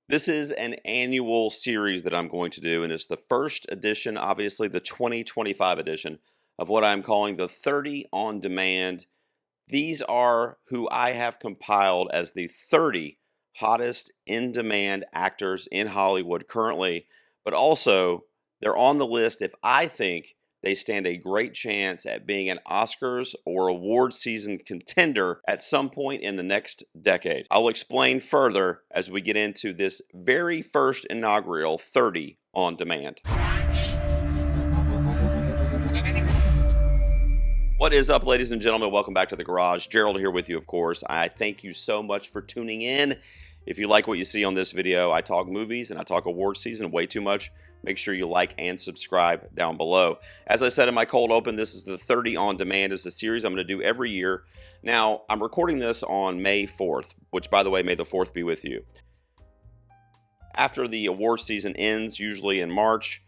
This is an annual series that I'm going to do, and it's the first edition, obviously the 2025 edition, of what I'm calling the 30 on Demand. These are who I have compiled as the 30 hottest in-demand actors in Hollywood currently, but also they're on the list if I think they stand a great chance at being an Oscars or award season contender at some point in the next decade. I'll explain further as we get into this very first inaugural 30 on Demand. What is up, ladies and gentlemen? Welcome back to the garage. Gerald here with you, of course. I thank you so much for tuning in. If you like what you see on this video, I talk movies and I talk award season way too much. Make sure you like and subscribe down below. As I said in my cold open, this is the 30 on Demand. It's a series I'm going to do every year. Now, I'm recording this on May 4th, which, by the way, may the 4th be with you. After the award season ends, usually in March,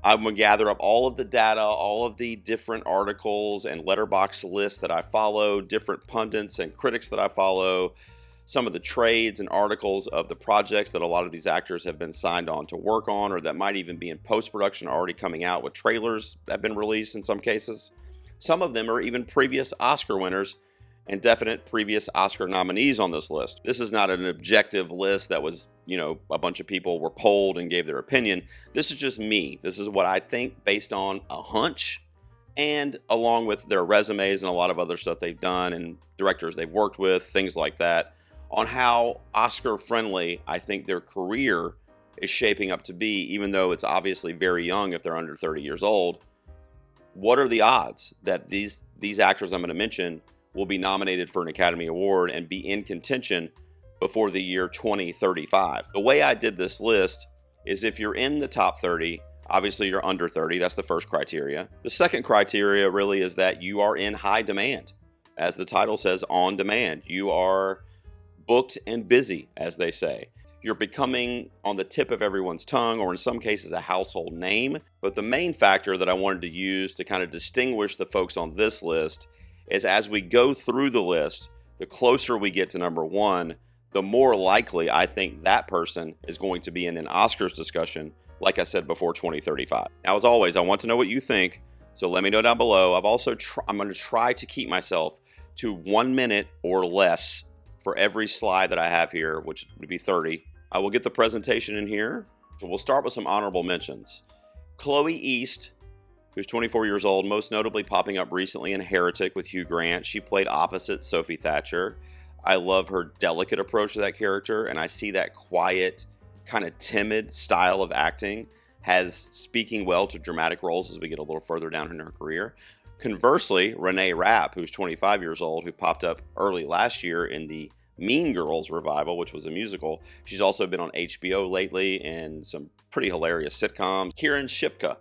I'm going to gather up all of the data, all of the different articles and letterbox lists that I follow, different pundits and critics that I follow, some of the trades and articles of the projects that a lot of these actors have been signed on to work on, or that might even be in post-production already coming out with trailers that have been released in some cases. Some of them are even previous Oscar winners and definite previous Oscar nominees on this list. This is not an objective list that was, a bunch of people were polled and gave their opinion. This is just me. This is what I think based on a hunch and along with their resumes and a lot of other stuff they've done and directors they've worked with, things like that, on how Oscar friendly I think their career is shaping up to be, even though it's obviously very young if they're under 30 years old. What are the odds that these actors I'm going to mention will be nominated for an Academy Award and be in contention before the year 2035? The way I did this list is if you're in the top 30, obviously you're under 30. That's the first criteria. The second criteria really is that you are in high demand. As the title says, on demand. You are booked and busy, as they say. You're becoming on the tip of everyone's tongue, or in some cases a household name. But the main factor that I wanted to use to kind of distinguish the folks on this list is as we go through the list, the closer we get to number one, the more likely I think that person is going to be in an Oscars discussion, like I said, before 2035. Now, as always, I want to know what you think, so let me know down below. I'm going to try to keep myself to 1 minute or less for every slide that I have here, which would be 30. I will get the presentation in here. So we'll start with some honorable mentions. Chloe East, who's 24 years old, most notably popping up recently in Heretic with Hugh Grant. She played opposite Sophie Thatcher. I love her delicate approach to that character, and I see that quiet, kind of timid style of acting has speaking well to dramatic roles as we get a little further down in her career. Conversely, Renee Rapp, who's 25 years old, who popped up early last year in the Mean Girls revival, which was a musical. She's also been on HBO lately in some pretty hilarious sitcoms. Kieran Shipka,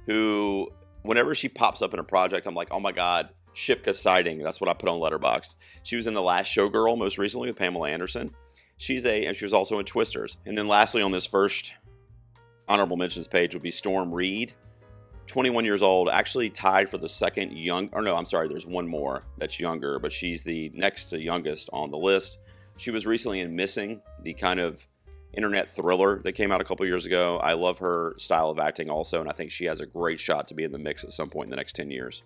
who, whenever she pops up in a project, I'm like, oh my God, Shipka sighting. That's what I put on Letterboxd. She was in The Last Showgirl most recently with Pamela Anderson. And she was also in Twisters. And then lastly on this first honorable mentions page would be Storm Reed. 21 years old, actually tied for the second there's one more that's younger, but she's the next to youngest on the list. She was recently in Missing, the kind of internet thriller that came out a couple years ago. I love her style of acting also, and I think she has a great shot to be in the mix at some point in the next 10 years.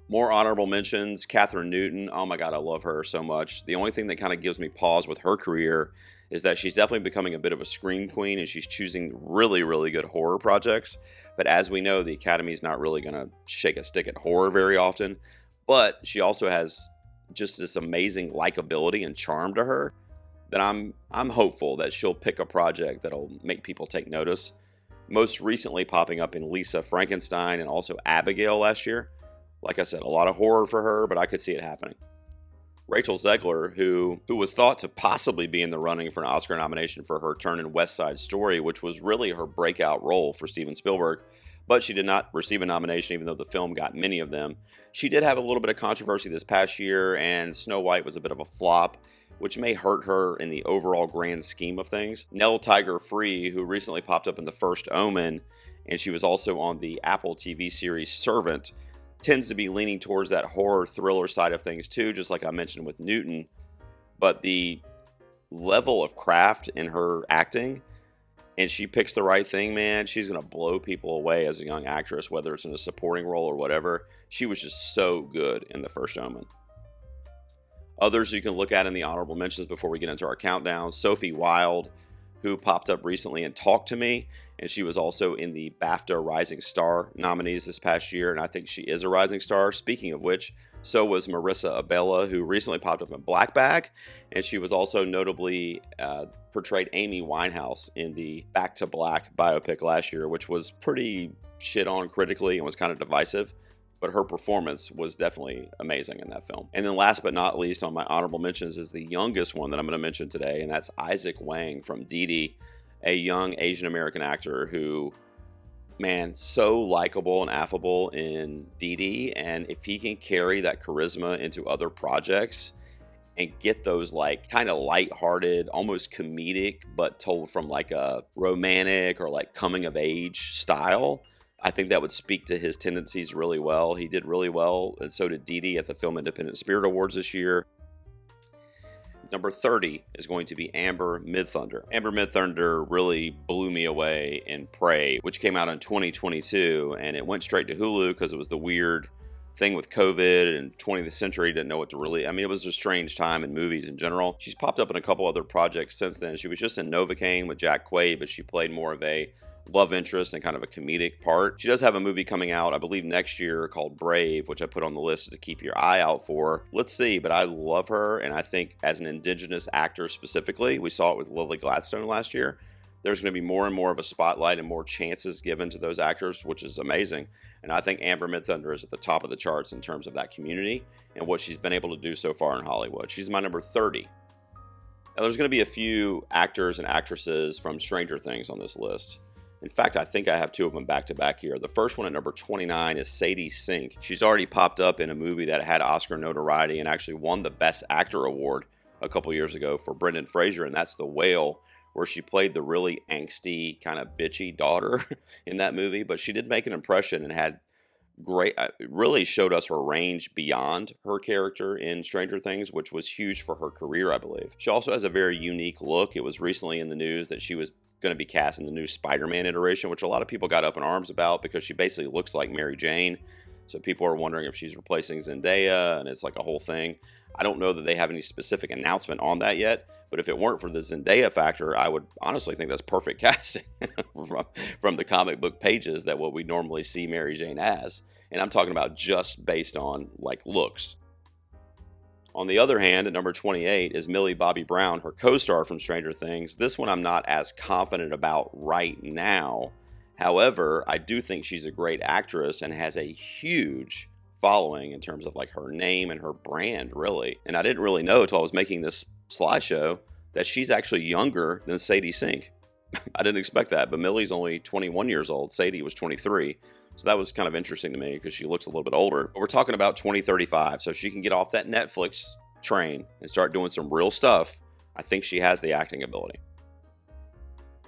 More honorable mentions, Katherine Newton. Oh my God, I love her so much. The only thing that kind of gives me pause with her career is that she's definitely becoming a bit of a scream queen, and she's choosing really, really good horror projects. But as we know, the Academy is not really going to shake a stick at horror very often. But she also has just this amazing likability and charm to her that I'm hopeful that she'll pick a project that'll make people take notice. Most recently popping up in Lisa Frankenstein and also Abigail last year. Like I said, a lot of horror for her, but I could see it happening. Rachel Zegler, who was thought to possibly be in the running for an Oscar nomination for her turn in West Side Story, which was really her breakout role for Steven Spielberg, but she did not receive a nomination even though the film got many of them. She did have a little bit of controversy this past year, and Snow White was a bit of a flop, which may hurt her in the overall grand scheme of things. Nell Tiger Free, who recently popped up in The First Omen, and she was also on the Apple TV series Servant, tends to be leaning towards that horror thriller side of things too, just like I mentioned with Newton. But the level of craft in her acting, and she picks the right thing, man, she's going to blow people away as a young actress, whether it's in a supporting role or whatever. She was just so good in The First Omen. Others you can look at in the honorable mentions before we get into our countdown: Sophie Wilde, who popped up recently and talked to me, and she was also in the BAFTA Rising Star nominees this past year, and I think she is a rising star. Speaking of which, so was Marissa Abela, who recently popped up in Black Bag, and she was also notably portrayed Amy Winehouse in the Back to Black biopic last year, which was pretty shit on critically and was kind of divisive, but her performance was definitely amazing in that film. And then last but not least on my honorable mentions is the youngest one that I'm going to mention today, and that's Isaac Wang from Didi, a young Asian American actor who, man, so likable and affable in Didi, and if he can carry that charisma into other projects and get those like kind of lighthearted, almost comedic, but told from like a romantic or like coming of age style, I think that would speak to his tendencies really well. He did really well, and so did Didi at the Film Independent Spirit Awards this year. Number 30 is going to be Amber Midthunder. Amber Midthunder really blew me away in Prey, which came out in 2022, and it went straight to Hulu because it was the weird thing with COVID and 20th century, didn't know what to release. I mean, it was a strange time in movies in general. She's popped up in a couple other projects since then. She was just in Novocaine with Jack Quaid, but she played more of a love interest and kind of a comedic part. She does have a movie coming out, I believe next year, called Brave, which I put on the list to keep your eye out for. Let's see, but I love her, and I think as an Indigenous actor specifically, we saw it with Lily Gladstone last year, there's going to be more and more of a spotlight and more chances given to those actors, which is amazing. And I think Amber Midthunder is at the top of the charts in terms of that community and what she's been able to do so far in Hollywood. She's my number 30. Now, there's going to be a few actors and actresses from Stranger Things on this list. In fact, I think I have two of them back to back here. The first one at number 29 is Sadie Sink. She's already popped up in a movie that had Oscar notoriety and actually won the Best Actor award a couple years ago for Brendan Fraser, and that's The Whale, where she played the really angsty, kind of bitchy daughter in that movie. But she did make an impression and had great, really showed us her range beyond her character in Stranger Things, which was huge for her career, I believe. She also has a very unique look. It was recently in the news that she was going to be cast in the new Spider-Man iteration, which a lot of people got up in arms about because she basically looks like Mary Jane. So people are wondering if she's replacing Zendaya, and it's like a whole thing. I don't know that they have any specific announcement on that yet, but if it weren't for the Zendaya factor, I would honestly think that's perfect casting from the comic book pages that what we normally see Mary Jane as. And I'm talking about just based on like looks. On the other hand, at number 28 is Millie Bobby Brown, her co-star from Stranger Things. This one I'm not as confident about right now. However, I do think she's a great actress and has a huge following in terms of like her name and her brand, really. And I didn't really know until I was making this slideshow that she's actually younger than Sadie Sink. I didn't expect that, but Millie's only 21 years old. Sadie was 23. So that was kind of interesting to me because she looks a little bit older. But we're talking about 2035. So if she can get off that Netflix train and start doing some real stuff, I think she has the acting ability.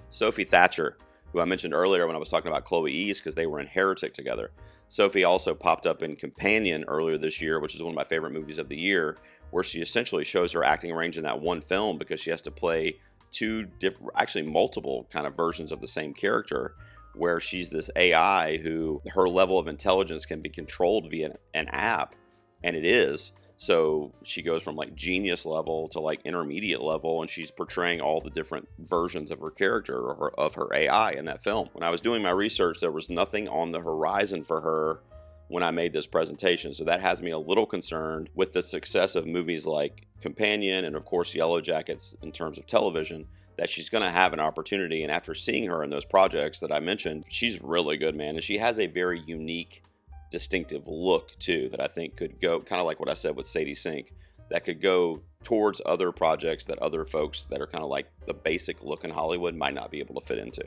Sophie Thatcher, who I mentioned earlier when I was talking about Chloe East because they were in Heretic together. Sophie also popped up in Companion earlier this year, which is one of my favorite movies of the year, where she essentially shows her acting range in that one film because she has to play two different, actually multiple kind of versions of the same character, where she's this AI who her level of intelligence can be controlled via an app, and it is. So she goes from like genius level to like intermediate level, and she's portraying all the different versions of her character or of her AI in that film. When I was doing my research, there was nothing on the horizon for her when I made this presentation. So that has me a little concerned with the success of movies like Companion and of course Yellow Jackets in terms of television, that she's going to have an opportunity. And after seeing her in those projects that I mentioned, she's really good, man. And she has a very unique, distinctive look too that I think could go kind of like what I said with Sadie Sink, that could go towards other projects that other folks that are kind of like the basic look in Hollywood might not be able to fit into.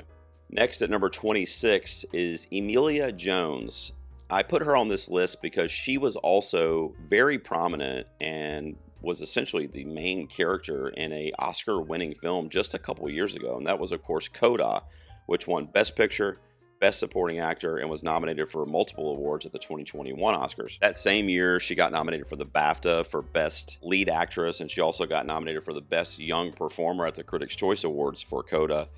Next at number 26 is Emilia Jones. I put her on this list because she was also very prominent and was essentially the main character in a Oscar-winning film just a couple years ago, and that was, of course, Coda, which won Best Picture, Best Supporting Actor and was nominated for multiple awards at the 2021 Oscars. That same year, she got nominated for the BAFTA for Best Lead Actress, and she also got nominated for the Best Young Performer at the Critics' Choice Awards for Coda.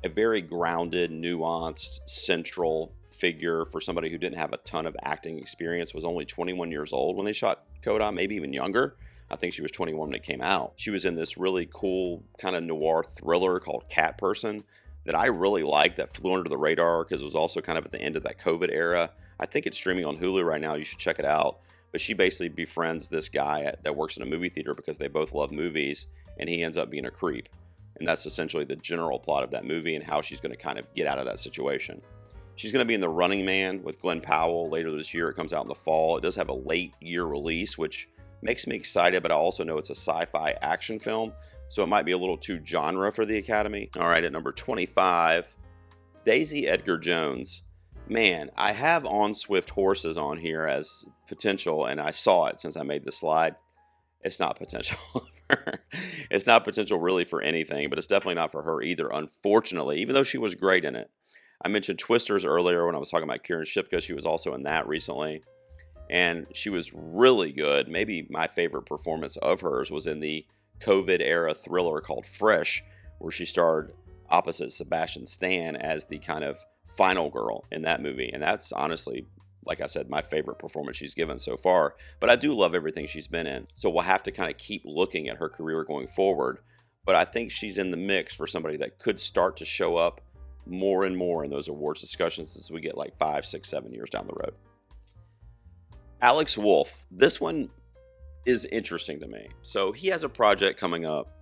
A very grounded, nuanced, central figure for somebody who didn't have a ton of acting experience, was only 21 years old when they shot Coda, maybe even younger. I think she was 21 when it came out. She was in this really cool kind of noir thriller called Cat Person that I really liked, that flew under the radar because it was also kind of at the end of that COVID era. I think it's streaming on Hulu right now. You should check it out. But she basically befriends this guy that works in a movie theater because they both love movies, and he ends up being a creep. And that's essentially the general plot of that movie and how she's going to kind of get out of that situation. She's going to be in The Running Man with Glenn Powell later this year. It comes out in the fall. It does have a late year release, which makes me excited, but I also know it's a sci-fi action film, so it might be a little too genre for the Academy. All right, at number 25, Daisy Edgar Jones. Man, I have On Swift Horses on here as potential, and I saw it since I made the slide. It's not potential. It's not potential really for anything, but it's definitely not for her either, unfortunately, even though she was great in it. I mentioned Twisters earlier when I was talking about Kieran Shipka. She was also in that recently, and she was really good. Maybe my favorite performance of hers was in the COVID-era thriller called Fresh, where she starred opposite Sebastian Stan as the kind of final girl in that movie. And that's honestly, like I said, my favorite performance she's given so far. But I do love everything she's been in. So we'll have to kind of keep looking at her career going forward. But I think she's in the mix for somebody that could start to show up more and more in those awards discussions as we get like 5, 6, 7 years down the road. Alex Wolff. This one is interesting to me. So he has a project coming up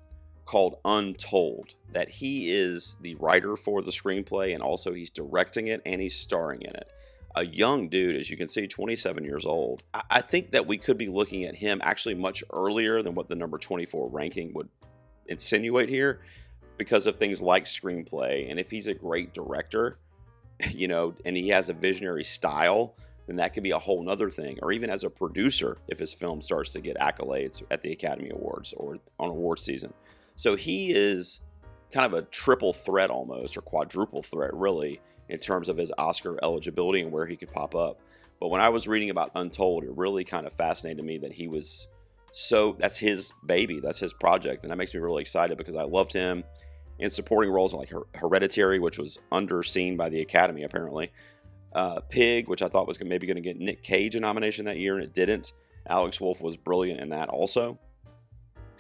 called Untold that he is the writer for the screenplay, and also he's directing it and he's starring in it. A young dude, as you can see, 27 years old. I think that we could be looking at him actually much earlier than what the number 24 ranking would insinuate here, because of things like screenplay. And if he's a great director, and he has a visionary style, then that could be a whole nother thing. Or even as a producer, if his film starts to get accolades at the Academy Awards or on award season. So he is kind of a triple threat almost, or quadruple threat really, in terms of his Oscar eligibility and where he could pop up. But when I was reading about Untold, it really kind of fascinated me that he was that's his baby, that's his project. And that makes me really excited because I loved him in supporting roles like Hereditary, which was underseen by the Academy apparently. Pig, which I thought was maybe going to get Nick Cage a nomination that year, and it didn't. Alex Wolff was brilliant in that also.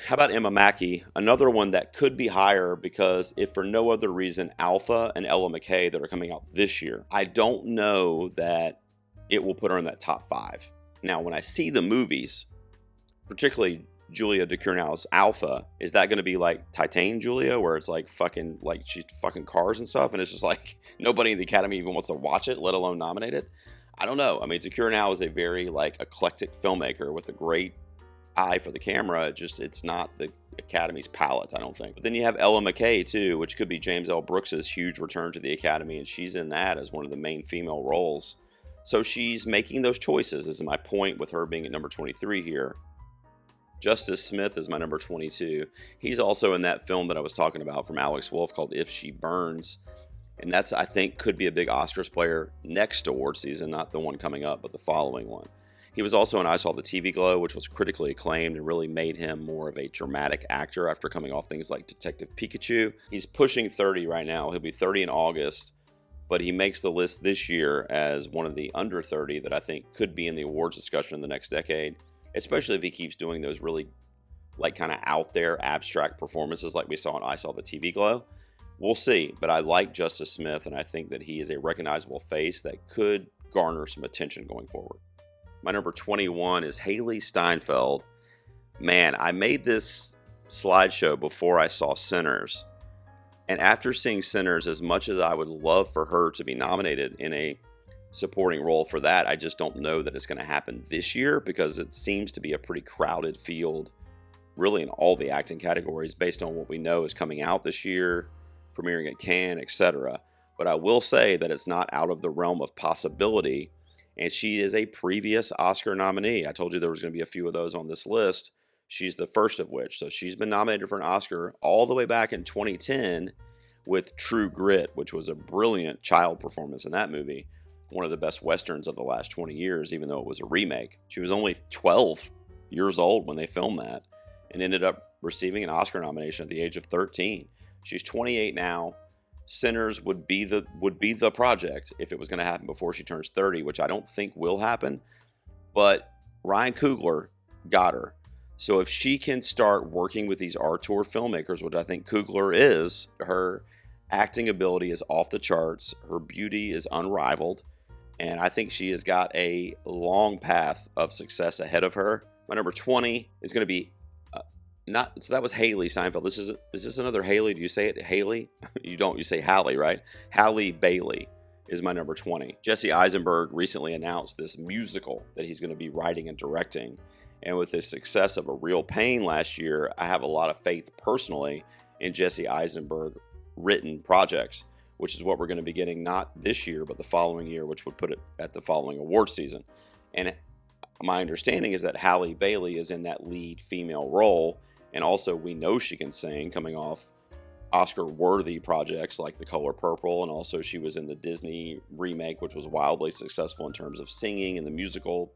How about Emma Mackey? Another one that could be higher because if for no other reason, Alpha and Ella McKay that are coming out this year. I don't know that it will put her in that top 5. Now, when I see the movies, particularly Julia DeCurnow's Alpha, is that going to be like Titane Julia, where it's like fucking, like she's fucking cars and stuff, and it's just like nobody in the Academy even wants to watch it, let alone nominate it? I don't know. I mean, DeCurnow is a very like eclectic filmmaker with a great eye for the camera. It's not the Academy's palette, I don't think. But then you have Ella McKay too, which could be James L. Brooks's huge return to the Academy, and she's in that as one of the main female roles. So she's making those choices, is my point with her being at number 23 here. Justice Smith is my number 22. He's also in that film that I was talking about from Alex Wolff called If She Burns. And that's, I think, could be a big Oscars player next award season, not the one coming up, but the following one. He was also in I Saw the TV Glow, which was critically acclaimed and really made him more of a dramatic actor after coming off things like Detective Pikachu. He's pushing 30 right now. He'll be 30 in August, but he makes the list this year as one of the under 30 that I think could be in the awards discussion in the next decade, especially if he keeps doing those really like kind of out there abstract performances like we saw in I Saw the TV Glow. We'll see, but I like Justice Smith, and I think that he is a recognizable face that could garner some attention going forward. My number 21 is Haley Steinfeld. Man, I made this slideshow before I saw Sinners, and after seeing Sinners, as much as I would love for her to be nominated in a supporting role for that, I just don't know that it's going to happen this year because it seems to be a pretty crowded field, really in all the acting categories based on what we know is coming out this year, premiering at Cannes, etc. But I will say that it's not out of the realm of possibility, and she is a previous Oscar nominee. I told you there was going to be a few of those on this list. She's the first of which. So she's been nominated for an Oscar all the way back in 2010 with True Grit, which was a brilliant child performance in that movie. One of the best Westerns of the last 20 years, even though it was a remake. She was only 12 years old when they filmed that and ended up receiving an Oscar nomination at the age of 13. She's 28 now. Sinners would be the project if it was going to happen before she turns 30, which I don't think will happen. But Ryan Coogler got her. So if she can start working with these auteur filmmakers, which I think Coogler is, her acting ability is off the charts. Her beauty is unrivaled. And I think she has got a long path of success ahead of her. My number 20 is going to be so that was Haley Seinfeld. Is this another Haley? Do you say it Haley? You don't. You say Halle, right? Halle Bailey is my number 20. Jesse Eisenberg recently announced this musical that he's going to be writing and directing. And with the success of A Real Pain last year, I have a lot of faith personally in Jesse Eisenberg written projects, which is what we're going to be getting not this year, but the following year, which would put it at the following award season. And my understanding is that Halle Bailey is in that lead female role. And also we know she can sing, coming off Oscar-worthy projects like The Color Purple. And also she was in the Disney remake, which was wildly successful in terms of singing and the musical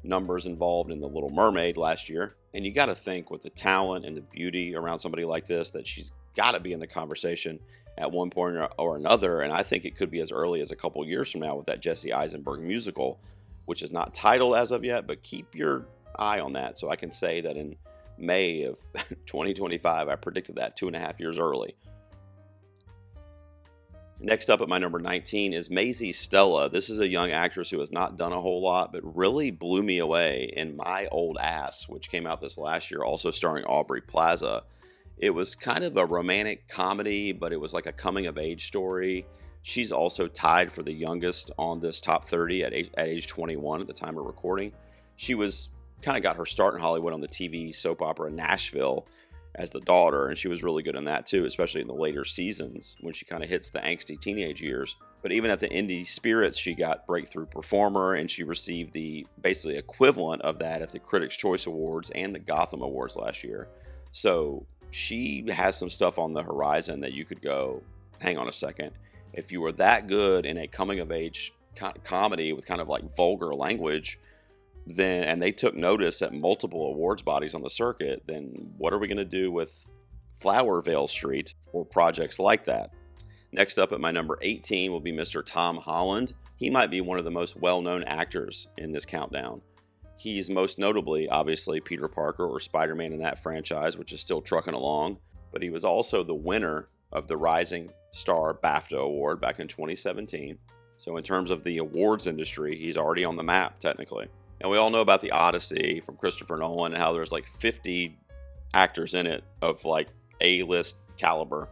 numbers involved in The Little Mermaid last year. And you got to think with the talent and the beauty around somebody like this, that she's got to be in the conversation at one point or another. And I think it could be as early as a couple years from now with that Jesse Eisenberg musical, which is not titled as of yet, but keep your eye on that. So I can say that in May of 2025, I predicted that 2.5 years early. Next up at my number 19 is Maisie Stella. This is a young actress who has not done a whole lot, but really blew me away in My Old Ass, which came out this last year, also starring Aubrey Plaza. It was kind of a romantic comedy, but it was like a coming-of-age story. She's also tied for the youngest on this top 30 at age 21 at the time of recording. She was kind of got her start in Hollywood on the TV soap opera Nashville as the daughter, and she was really good in that too, especially in the later seasons when she kind of hits the angsty teenage years. But even at the Indie Spirits, she got Breakthrough Performer, and she received the basically equivalent of that at the Critics' Choice Awards and the Gotham Awards last year. So she has some stuff on the horizon that you could go, hang on a second. If you were that good in a coming-of-age comedy with kind of like vulgar language, then, and they took notice at multiple awards bodies on the circuit, then what are we going to do with Flowervale Street or projects like that? Next up at my number 18 will be Mr. Tom Holland. He might be one of the most well-known actors in this countdown. He's most notably, obviously, Peter Parker or Spider-Man in that franchise, which is still trucking along. But he was also the winner of the Rising Star BAFTA Award back in 2017. So in terms of the awards industry, he's already on the map, technically. And we all know about The Odyssey from Christopher Nolan and how there's like 50 actors in it of like A-list caliber.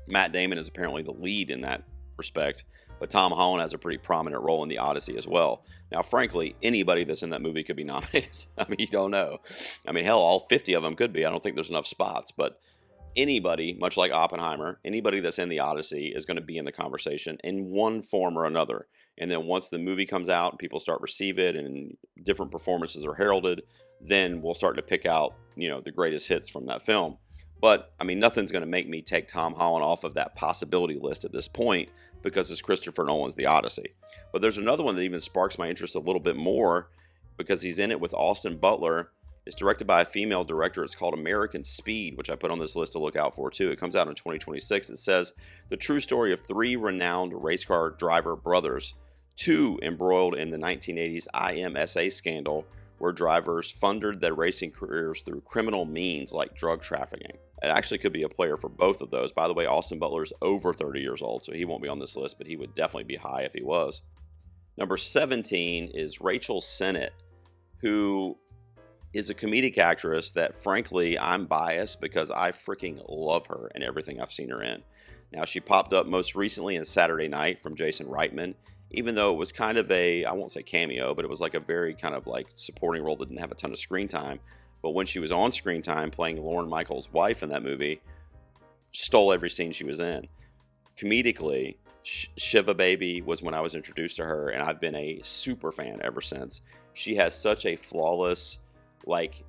Matt Damon is apparently the lead in that respect, but Tom Holland has a pretty prominent role in The Odyssey as well. Now, frankly, anybody that's in that movie could be nominated. I mean, you don't know. I mean, hell, all 50 of them could be. I don't think there's enough spots, but anybody, much like Oppenheimer, anybody that's in The Odyssey is going to be in the conversation in one form or another. And then once the movie comes out and people start receive it and different performances are heralded, then we'll start to pick out, the greatest hits from that film. But, I mean, nothing's going to make me take Tom Holland off of that possibility list at this point because it's Christopher Nolan's The Odyssey. But there's another one that even sparks my interest a little bit more because he's in it with Austin Butler. It's directed by a female director. It's called American Speed, which I put on this list to look out for too. It comes out in 2026. It says the true story of 3 renowned race car driver brothers, 2 embroiled in the 1980s IMSA scandal, where drivers funded their racing careers through criminal means like drug trafficking. It actually could be a player for both of those. By the way, Austin Butler is over 30 years old, so he won't be on this list, but he would definitely be high if he was. Number 17 is Rachel Sennett, who is a comedic actress that, frankly, I'm biased because I freaking love her and everything I've seen her in. Now, she popped up most recently in Saturday Night from Jason Reitman, even though it was kind of a, I won't say cameo, but it was like a very kind of like supporting role that didn't have a ton of screen time. But when she was on screen time playing Lorne Michaels' wife in that movie, stole every scene she was in. Comedically, Shiva Baby was when I was introduced to her, and I've been a super fan ever since. She has such a flawless, like,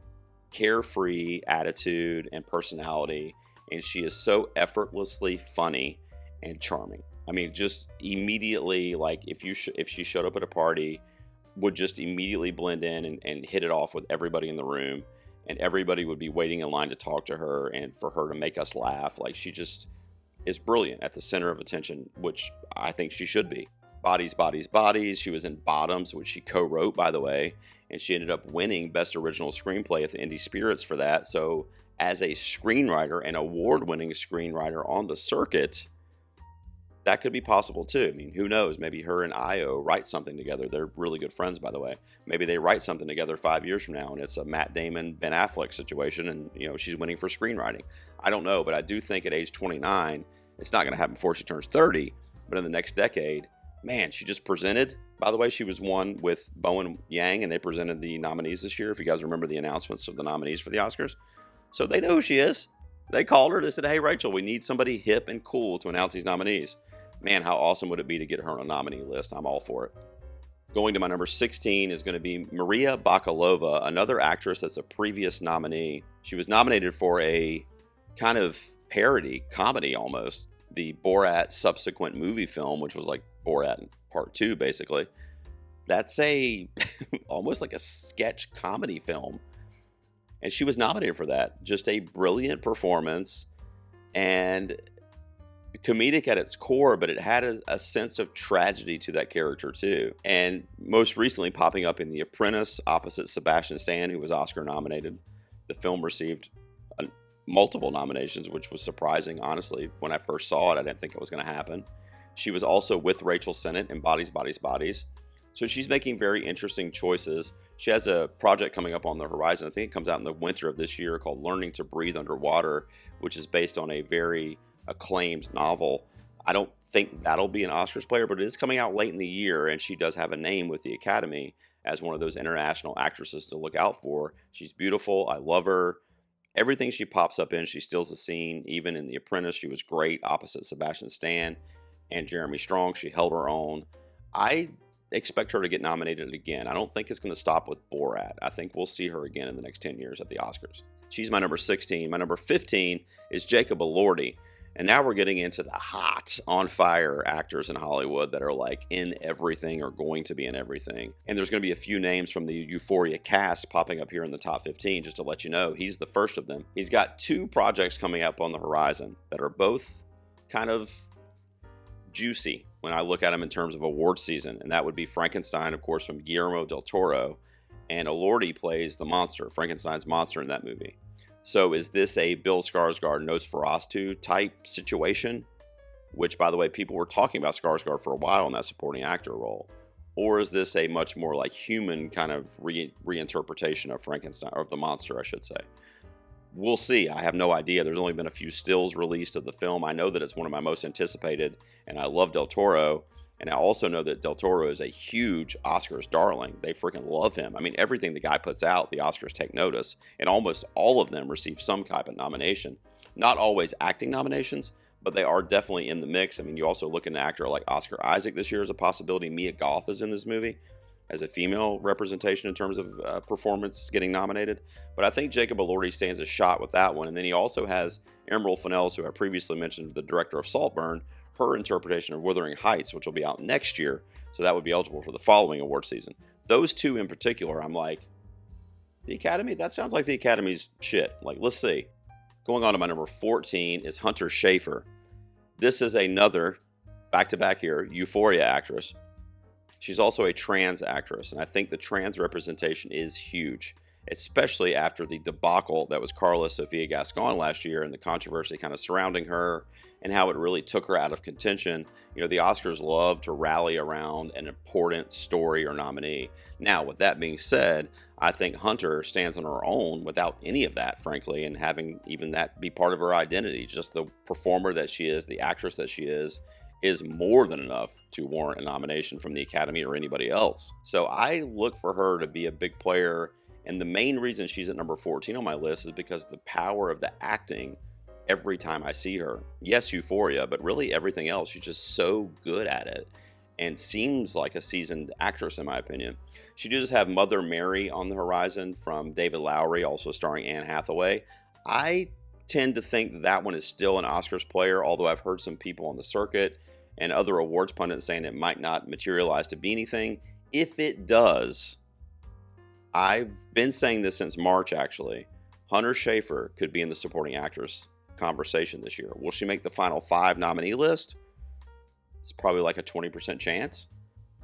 carefree attitude and personality, and she is so effortlessly funny and charming. I mean, just immediately, like if she showed up at a party, would just immediately blend in and hit it off with everybody in the room, and everybody would be waiting in line to talk to her and for her to make us laugh. Like, she just is brilliant, at the center of attention, which I think she should be. Bodies, Bodies, Bodies. She was in Bottoms, which she co-wrote, by the way, and she ended up winning Best Original Screenplay at the Indie Spirits for that. So as a screenwriter, an award-winning screenwriter on the circuit, that could be possible too. I mean, who knows? Maybe her and Io write something together. They're really good friends, by the way. Maybe they write something together 5 years from now, and it's a Matt Damon, Ben Affleck situation, and she's winning for screenwriting. I don't know, but I do think at age 29, it's not going to happen before she turns 30, but in the next decade, man, she just presented. By the way, she was one with Bowen Yang, and they presented the nominees this year, if you guys remember the announcements of the nominees for the Oscars. So they know who she is. They called her. They said, hey, Rachel, we need somebody hip and cool to announce these nominees. Man, how awesome would it be to get her on a nominee list? I'm all for it. Going to my number 16 is going to be Maria Bakalova, another actress that's a previous nominee. She was nominated for a kind of parody, comedy almost, the Borat subsequent movie film, which was like Borat Part 2, basically. That's almost like a sketch comedy film. And she was nominated for that. Just a brilliant performance and comedic at its core, but it had a sense of tragedy to that character too. And most recently popping up in The Apprentice opposite Sebastian Stan, who was Oscar nominated. The film received multiple nominations, which was surprising, honestly. When I first saw it, I didn't think it was going to happen. She was also with Rachel Sennett in Bodies, Bodies, Bodies. So she's making very interesting choices. She has a project coming up on the horizon. I think it comes out in the winter of this year called Learning to Breathe Underwater, which is based on a very acclaimed novel. I don't think that'll be an Oscars player, but it is coming out late in the year, and she does have a name with the Academy as one of those international actresses to look out for. She's beautiful. I love her. Everything she pops up in, she steals the scene. Even in The Apprentice, she was great opposite Sebastian Stan and Jeremy Strong. She held her own. I expect her to get nominated again. I don't think it's going to stop with Borat. I think we'll see her again in the next 10 years at the Oscars. She's my number 16. My number 15 is Jacob Elordi. And now we're getting into the hot, on fire actors in Hollywood that are like in everything or going to be in everything. And there's going to be a few names from the Euphoria cast popping up here in the top 15, just to let you know. He's the first of them. He's got 2 projects coming up on the horizon that are both kind of juicy when I look at them in terms of award season. And that would be Frankenstein, of course, from Guillermo del Toro. And Elordi plays the monster, Frankenstein's monster in that movie. So is this a Bill Skarsgård, Nosferatu type situation? Which, by the way, people were talking about Skarsgård for a while in that supporting actor role. Or is this a much more like human kind of reinterpretation of Frankenstein, or of the monster, I should say? We'll see. I have no idea. There's only been a few stills released of the film. I know that it's one of my most anticipated, and I love Del Toro. And I also know that Del Toro is a huge Oscars darling. They freaking love him. I mean, everything the guy puts out, the Oscars take notice. And almost all of them receive some type of nomination. Not always acting nominations, but they are definitely in the mix. I mean, you also look at an actor like Oscar Isaac this year as a possibility. Mia Goth is in this movie as a female representation in terms of performance getting nominated. But I think Jacob Elordi stands a shot with that one. And then he also has Emerald Fennell, who I previously mentioned, the director of Saltburn, her interpretation of Wuthering Heights, which will be out next year. So that would be eligible for the following award season. Those 2 in particular, I'm like, the Academy? That sounds like the Academy's shit. Like, let's see. Going on to my number 14 is Hunter Schafer. This is another, back-to-back here, Euphoria actress. She's also a trans actress, and I think the trans representation is huge, especially after the debacle that was Carla Sofia Gascon last year and the controversy kind of surrounding her and how it really took her out of contention. You know, the Oscars love to rally around an important story or nominee. Now, with that being said, I think Hunter stands on her own without any of that, frankly, and having even that be part of her identity. Just the performer that she is, the actress that she is more than enough to warrant a nomination from the Academy or anybody else. So I look for her to be a big player, and the main reason she's at number 14 on my list is because the power of the acting every time I see her. Yes, Euphoria, but really everything else. She's just so good at it and seems like a seasoned actress, in my opinion. She does have Mother Mary on the horizon from David Lowery, also starring Anne Hathaway. I tend to think that one is still an Oscars player, although I've heard some people on the circuit and other awards pundits saying it might not materialize to be anything. If it does, I've been saying this since March, actually. Hunter Schafer could be in the supporting actress conversation this year. Will she make the final 5 nominee list? It's probably like a 20% chance,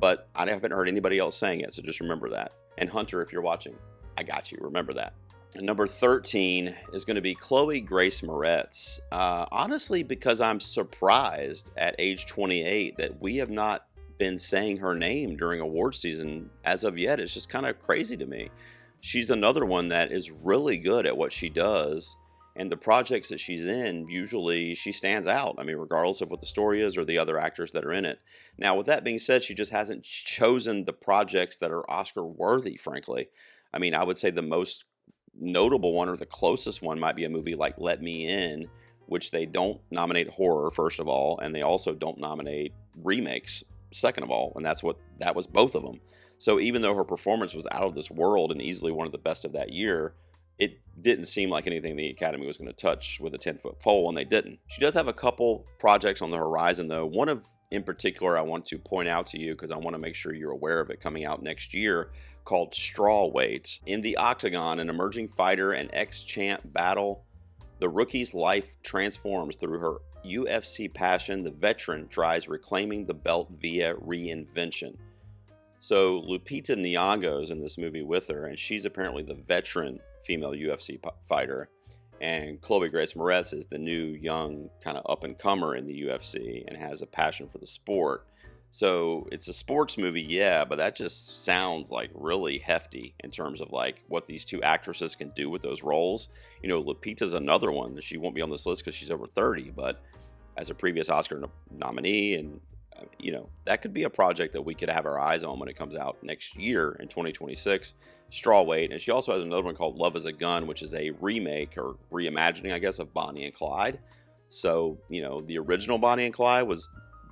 but I haven't heard anybody else saying it, so just remember that. And Hunter, if you're watching, I got you. Remember that. And number 13 is going to be Chloe Grace Moretz. Honestly, because I'm surprised at age 28 that we have not been saying her name during award season as of yet. It's just kind of crazy to me. She's another one that is really good at what she does, and the projects that she's in, usually she stands out. I mean, regardless of what the story is or the other actors that are in it. Now, with that being said, she just hasn't chosen the projects that are Oscar worthy, frankly. I mean, I would say the most notable one, or the closest one, might be a movie like Let Me In, which they don't nominate horror, first of all, and they also don't nominate remakes, second of all, and that was both of them. So even though her performance was out of this world and easily one of the best of that year, it didn't seem like anything the Academy was going to touch with a 10-foot pole, and they didn't. She does have a couple projects on the horizon, though. One in particular I want to point out to you, because I want to make sure you're aware of it, coming out next year, called Strawweight. In the Octagon, an emerging fighter and ex-champ battle, the rookie's life transforms through her UFC passion. The veteran tries reclaiming the belt via reinvention. So Lupita Nyong'o's in this movie with her, and she's apparently the veteran female UFC fighter. And Chloe Grace Moretz is the new, young, kind of up-and-comer in the UFC and has a passion for the sport. So it's a sports movie, yeah, but that just sounds like really hefty in terms of like what these two actresses can do with those roles. You know, Lupita's another one. She won't be on this list because she's over 30, but as a previous Oscar nominee, and you know, that could be a project that we could have our eyes on when it comes out next year in 2026. Strawweight. And she also has another one called Love is a Gun, which is a remake or reimagining, I guess, of Bonnie and Clyde. So, you know, the original Bonnie and Clyde was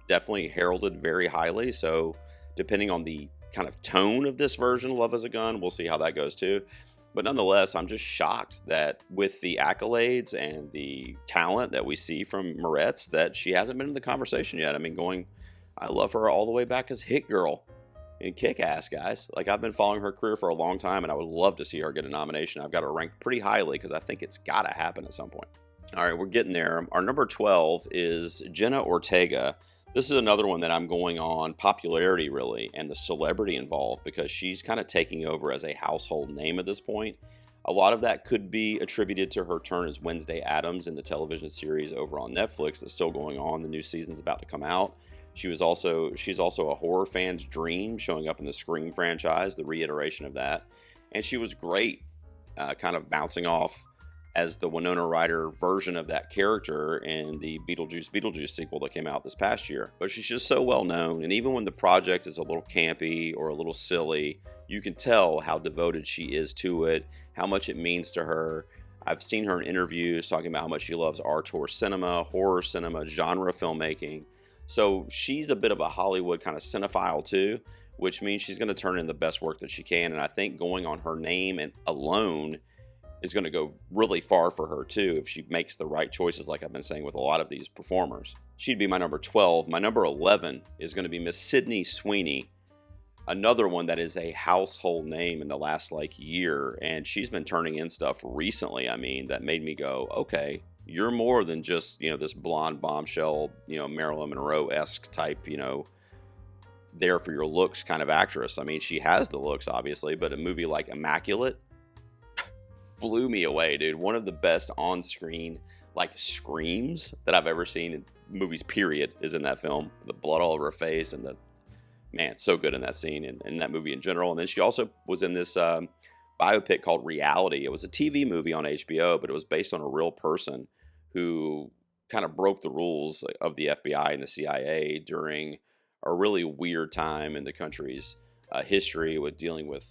definitely heralded very highly. So depending on the kind of tone of this version, Love is a Gun, we'll see how that goes too. But nonetheless, I'm just shocked that with the accolades and the talent that we see from Moretz, that she hasn't been in the conversation yet. I mean, I love her all the way back as Hit Girl in Kick-Ass, guys. Like, I've been following her career for a long time, and I would love to see her get a nomination. I've got her ranked pretty highly because I think it's got to happen at some point. All right, we're getting there. Our number 12 is Jenna Ortega. This is another one that I'm going on popularity, really, and the celebrity involved, because she's kind of taking over as a household name at this point. A lot of that could be attributed to her turn as Wednesday Addams in the television series over on Netflix that's still going on. The new season's about to come out. She's also a horror fan's dream, showing up in the Scream franchise, the reiteration of that. And she was great, kind of bouncing off as the Winona Ryder version of that character in the Beetlejuice sequel that came out this past year. But she's just so well known, and even when the project is a little campy or a little silly, you can tell how devoted she is to it, how much it means to her. I've seen her in interviews talking about how much she loves auteur cinema, horror cinema, genre filmmaking. So she's a bit of a Hollywood kind of cinephile too, which means she's going to turn in the best work that she can. And I think going on her name and alone is going to go really far for her too, if she makes the right choices, like I've been saying with a lot of these performers. She'd be my number 12. My number 11 is going to be Miss Sydney Sweeney, another one that is a household name in the last year. And she's been turning in stuff recently, I mean, that made me go, okay, you're more than just, this blonde bombshell, Marilyn Monroe-esque type, there for your looks kind of actress. I mean, she has the looks, obviously, but a movie like Immaculate blew me away, dude. One of the best on-screen, screams that I've ever seen in movies, period, is in that film. The blood all over her face, and it's so good in that scene and in that movie in general. And then she also was in this biopic called Reality. It was a TV movie on HBO, but it was based on a real person who kind of broke the rules of the FBI and the CIA during a really weird time in the country's history, with dealing with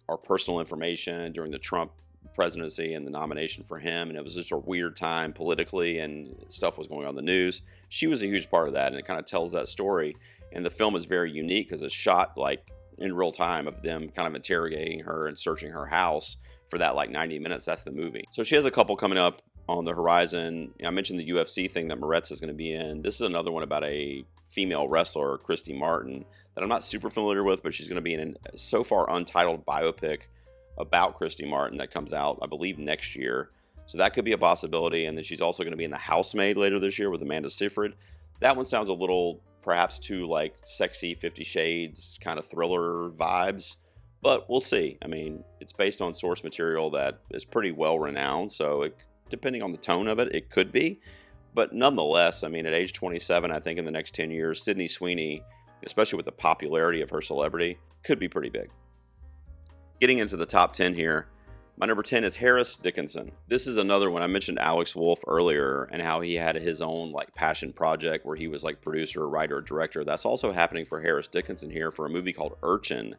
our personal information during the Trump presidency and the nomination for him. And it was just a weird time politically, and stuff was going on in the news. She was a huge part of that, and it kind of tells that story. And the film is very unique because it's shot in real time, of them kind of interrogating her and searching her house for that 90 minutes. That's the movie. So she has a couple coming up on the horizon. I mentioned the UFC thing that Moretz is going to be in. This is another one about a female wrestler, Christy Martin, that I'm not super familiar with, but she's going to be in a so far untitled biopic about Christy Martin that comes out, I believe, next year. So that could be a possibility. And then she's also going to be in The Housemaid later this year with Amanda Seyfried. That one sounds a little perhaps too like sexy 50 Shades kind of thriller vibes, but we'll see. I mean, it's based on source material that is pretty well renowned, so depending on the tone of it, it could be. But nonetheless, I mean, at age 27, I think in the next 10 years, Sydney Sweeney, especially with the popularity of her celebrity, could be pretty big. Getting into the top 10 here, my number 10 is Harris Dickinson. This is another one. I mentioned Alex Wolff earlier and how he had his own like passion project where he was like producer, writer, director. That's also happening for Harris Dickinson here for a movie called Urchin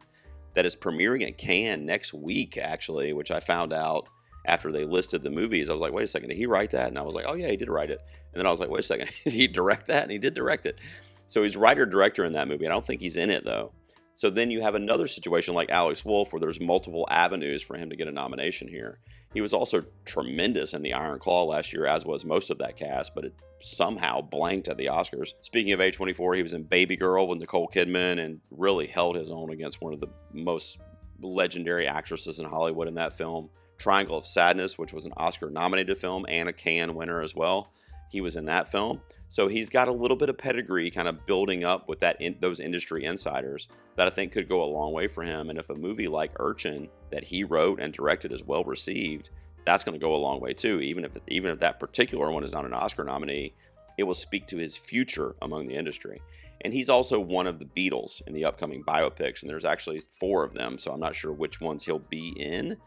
that is premiering at Cannes next week, actually, which I found out after they listed the movies. I was like, wait a second, did he write that? And I was like, oh yeah, he did write it. And then I was like, wait a second, did he direct that? And he did direct it. So he's writer-director in that movie. I don't think he's in it though. So then you have another situation like Alex Wolff where there's multiple avenues for him to get a nomination here. He was also tremendous in The Iron Claw last year, as was most of that cast, but it somehow blanked at the Oscars. Speaking of A24, he was in Baby Girl with Nicole Kidman and really held his own against one of the most legendary actresses in Hollywood in that film. Triangle of Sadness, which was an Oscar-nominated film and a Cannes winner as well. He was in that film. So he's got a little bit of pedigree kind of building up with those industry insiders that I think could go a long way for him. And if a movie like Urchin that he wrote and directed is well received, that's going to go a long way too. Even if that particular one is not an Oscar nominee, it will speak to his future among the industry. And he's also one of the Beatles in the upcoming biopics, and there's actually 4 of them, so I'm not sure which ones he'll be in.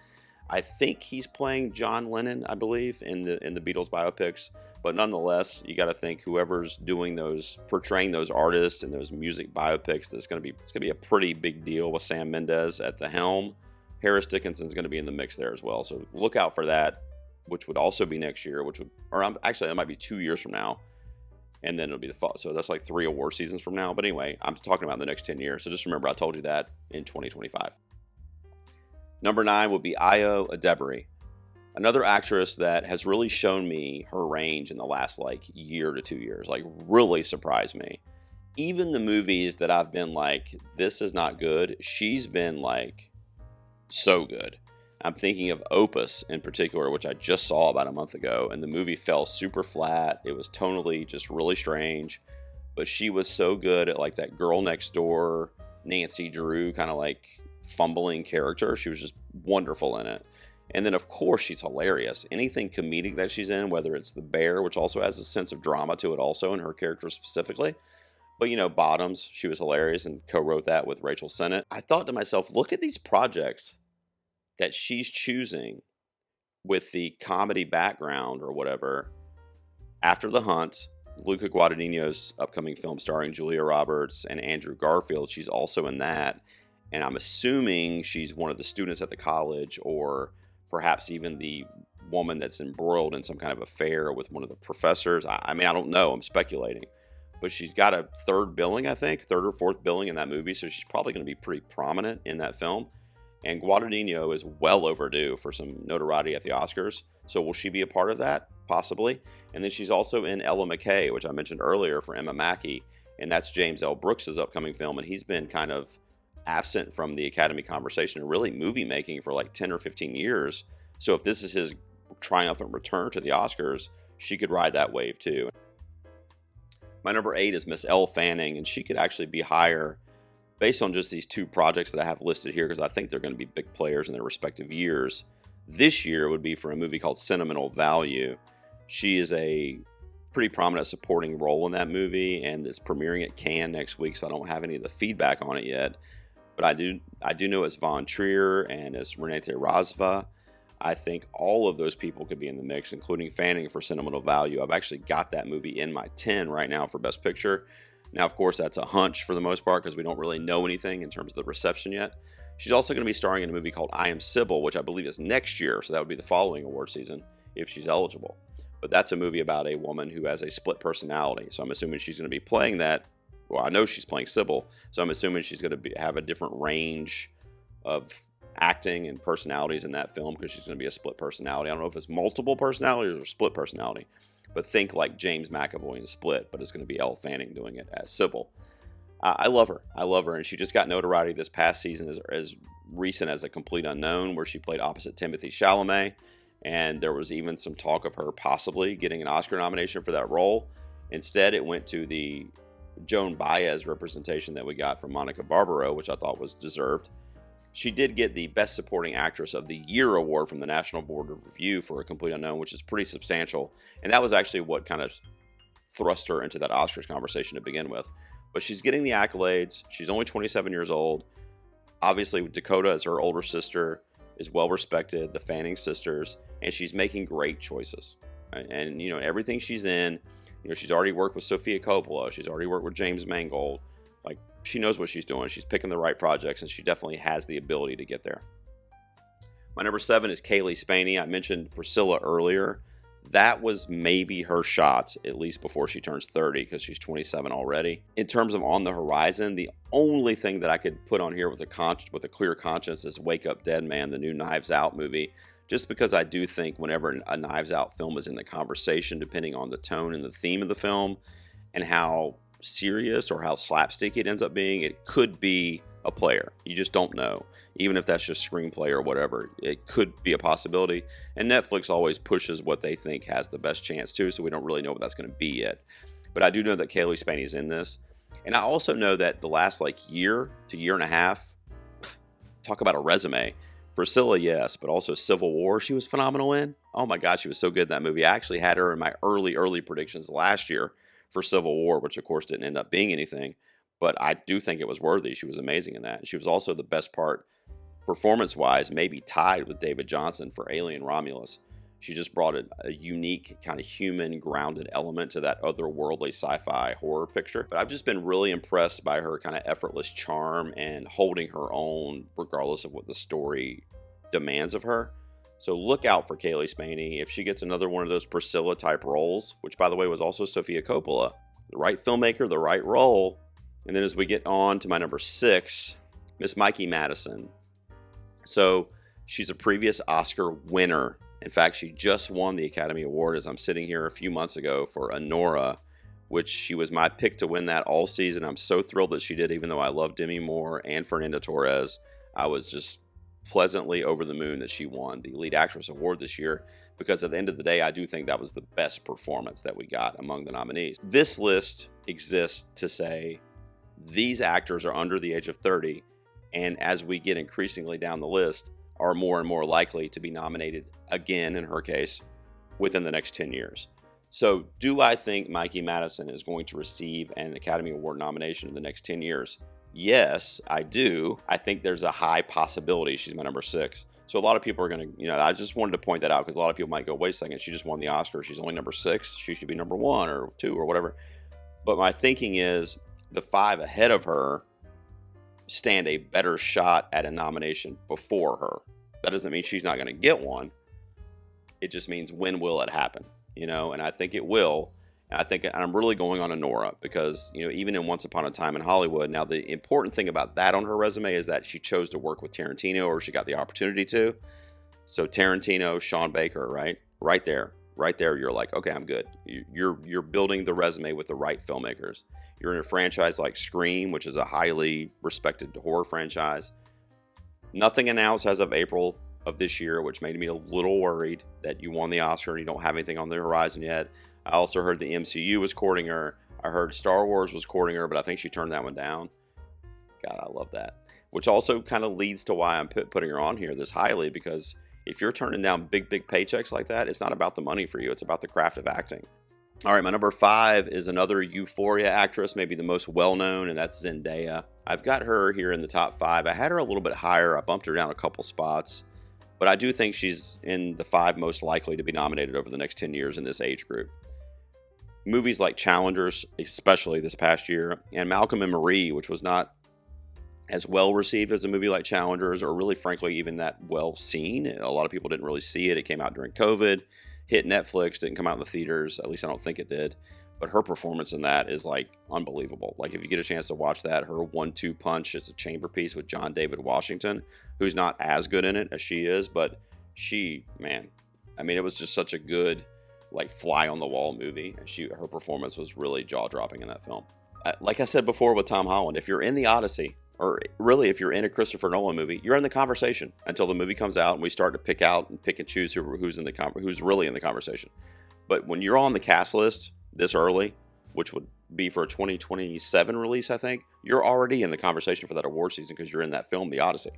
I think he's playing John Lennon, I believe, in the Beatles biopics. But nonetheless, you got to think whoever's portraying those artists and those music biopics, it's going to be a pretty big deal with Sam Mendes at the helm. Harris Dickinson's going to be in the mix there as well. So look out for that, which would also be next year, actually that might be 2 years from now. And then it'll be the fall. So that's like 3 award seasons from now. But anyway, I'm talking about the next 10 years. So just remember, I told you that in 2025. Number 9 would be Ayo Edebiri, another actress that has really shown me her range in the last like year to 2 years, like really surprised me. Even the movies that I've been like, this is not good, she's been like so good. I'm thinking of Opus in particular, which I just saw about a month ago, and the movie fell super flat. It was tonally just really strange, but she was so good at like that girl next door, Nancy Drew kind of like fumbling character. She was just wonderful in it. And then of course she's hilarious. Anything comedic that she's in, whether it's The Bear, which also has a sense of drama to it also, and her character specifically. But Bottoms, she was hilarious and co-wrote that with Rachel Sennett. I thought to myself, look at these projects that she's choosing with the comedy background or whatever. After the Hunt, Luca Guadagnino's upcoming film starring Julia Roberts and Andrew Garfield, she's also in that. And I'm assuming she's one of the students at the college, or perhaps even the woman that's embroiled in some kind of affair with one of the professors. I mean, I don't know. I'm speculating. But she's got a third billing, I think, 3rd or 4th billing in that movie. So she's probably going to be pretty prominent in that film. And Guadagnino is well overdue for some notoriety at the Oscars. So will she be a part of that? Possibly. And then she's also in Ella McKay, which I mentioned earlier, for Emma Mackey. And that's James L. Brooks' upcoming film. And he's been kind of absent from the Academy conversation and really movie making for like 10 or 15 years. So if this is his triumphant return to the Oscars, she could ride that wave too. My number 8 is Miss Elle Fanning, and she could actually be higher based on just these 2 projects that I have listed here, because I think they're going to be big players in their respective years. This year would be for a movie called Sentimental Value. She is a pretty prominent supporting role in that movie, and it's premiering at Cannes next week, so I don't have any of the feedback on it yet. But I do know it's Von Trier and it's Renate Razva. I think all of those people could be in the mix, including Fanning for Sentimental Value. I've actually got that movie in my 10 right now for Best Picture. Now, of course, that's a hunch for the most part because we don't really know anything in terms of the reception yet. She's also going to be starring in a movie called I Am Sybil, which I believe is next year, so that would be the following award season if she's eligible. But that's a movie about a woman who has a split personality, so I'm assuming she's going to be playing that. Well, I know she's playing Sybil, so I'm assuming she's going to have a different range of acting and personalities in that film, because she's going to be a split personality. I don't know if it's multiple personalities or split personality, but think like James McAvoy in Split, but it's going to be Elle Fanning doing it as Sybil. I love her. I love her. And she just got notoriety this past season as recent as A Complete Unknown, where she played opposite Timothée Chalamet. And there was even some talk of her possibly getting an Oscar nomination for that role. Instead, it went to the Joan Baez representation that we got from Monica Barbaro, which I thought was deserved. She did get the Best Supporting Actress of the Year award from the National Board of Review for A Complete Unknown, which is pretty substantial. And that was actually what kind of thrust her into that Oscars conversation to begin with. But she's getting the accolades. She's only 27 years old. Obviously, Dakota, as her older sister, is well respected, the Fanning sisters, and she's making great choices. Right? And, everything she's in, she's already worked with Sofia Coppola. She's already worked with James Mangold. Like, she knows what she's doing. She's picking the right projects, and she definitely has the ability to get there. My number 7 is Kaylee Spaney. I mentioned Priscilla earlier. That was maybe her shot, at least before she turns 30, because she's 27 already. In terms of on the horizon, the only thing that I could put on here with a clear conscience is Wake Up Dead Man, the new Knives Out movie, just because I do think whenever a Knives Out film is in the conversation, depending on the tone and the theme of the film and how serious or how slapstick it ends up being, it could be a player. You just don't know. Even if that's just screenplay or whatever, it could be a possibility. And Netflix always pushes what they think has the best chance too, so we don't really know what that's going to be yet. But I do know that Kaylee Spaney is in this. And I also know that the last year to year and a half, talk about a resume. Priscilla, yes, but also Civil War, she was phenomenal in. Oh my God, she was so good in that movie. I actually had her in my early predictions last year for Civil War, which of course didn't end up being anything. But I do think it was worthy. She was amazing in that. She was also the best part, performance-wise, maybe tied with David Johnson for Alien Romulus. She just brought a unique kind of human, grounded element to that otherworldly sci-fi horror picture. But I've just been really impressed by her kind of effortless charm and holding her own, regardless of what the story demands of her. So look out for Kaylee Spaney. If she gets another one of those Priscilla-type roles, which, by the way, was also Sofia Coppola, the right filmmaker, the right role. And then as we get on to my number 6, Miss Mikey Madison. So she's a previous Oscar winner. In fact, she just won the Academy Award as I'm sitting here a few months ago for ANORA, which she was my pick to win that all season. I'm so thrilled that she did, even though I love Demi Moore and Fernanda Torres. I was just pleasantly over the moon that she won the Lead Actress Award this year, because at the end of the day, I do think that was the best performance that we got among the nominees. This list exists to say these actors are under the age of 30, and as we get increasingly down the list, are more and more likely to be nominated again, in her case, within the next 10 years. So do I think Mikey Madison is going to receive an Academy Award nomination in the next 10 years? Yes, I do. I think there's a high possibility. She's my number 6. So a lot of people are going to, I just wanted to point that out, because a lot of people might go, wait a second, she just won the Oscar. She's only number 6. She should be number 1 or 2 or whatever. But my thinking is the 5 ahead of her stand a better shot at a nomination before her. That doesn't mean she's not going to get one. It just means, when will it happen? And I think it will. And I'm really going on ANORA, because, even in Once Upon a Time in Hollywood, now the important thing about that on her resume is that she chose to work with Tarantino, or she got the opportunity to. So Tarantino, Sean Baker, right there, you're like, okay, I'm good. You're building the resume with the right filmmakers. You're in a franchise like Scream, which is a highly respected horror franchise. Nothing announced as of April of this year, which made me a little worried that you won the Oscar and you don't have anything on the horizon yet. I also heard the MCU was courting her. I heard Star Wars was courting her, but I think she turned that one down. God, I love that. Which also kind of leads to why I'm putting her on here this highly, because if you're turning down big paychecks like that, it's not about the money for you. It's about the craft of acting. All right, my number 5 is another Euphoria actress, maybe the most well-known, and that's Zendaya. I've got her here in the top 5. I had her a little bit higher. I bumped her down a couple spots. But I do think she's in the 5 most likely to be nominated over the next 10 years in this age group. Movies like Challengers, especially this past year, and Malcolm and Marie, which was not as well received as a movie like Challengers, or really, frankly, even that well seen. A lot of people didn't really see it. It came out during COVID, hit Netflix, didn't come out in the theaters. At least I don't think it did. but her performance in that is like unbelievable. Like if you get a chance to watch that, her 1-2 punch, it's a chamber piece with John David Washington, who's not as good in it as she is, but she, man, I mean, it was just such a good, like, fly on the wall movie. Her performance was really jaw dropping in that film. Like I said before with Tom Holland, if you're in the Odyssey, or really if you're in a Christopher Nolan movie, you're in the conversation until the movie comes out and we start to pick and choose who's really in the conversation. But when you're on the cast list this early, which would be for a 2027 release, I think, you're already in the conversation for that award season because you're in that film, The Odyssey.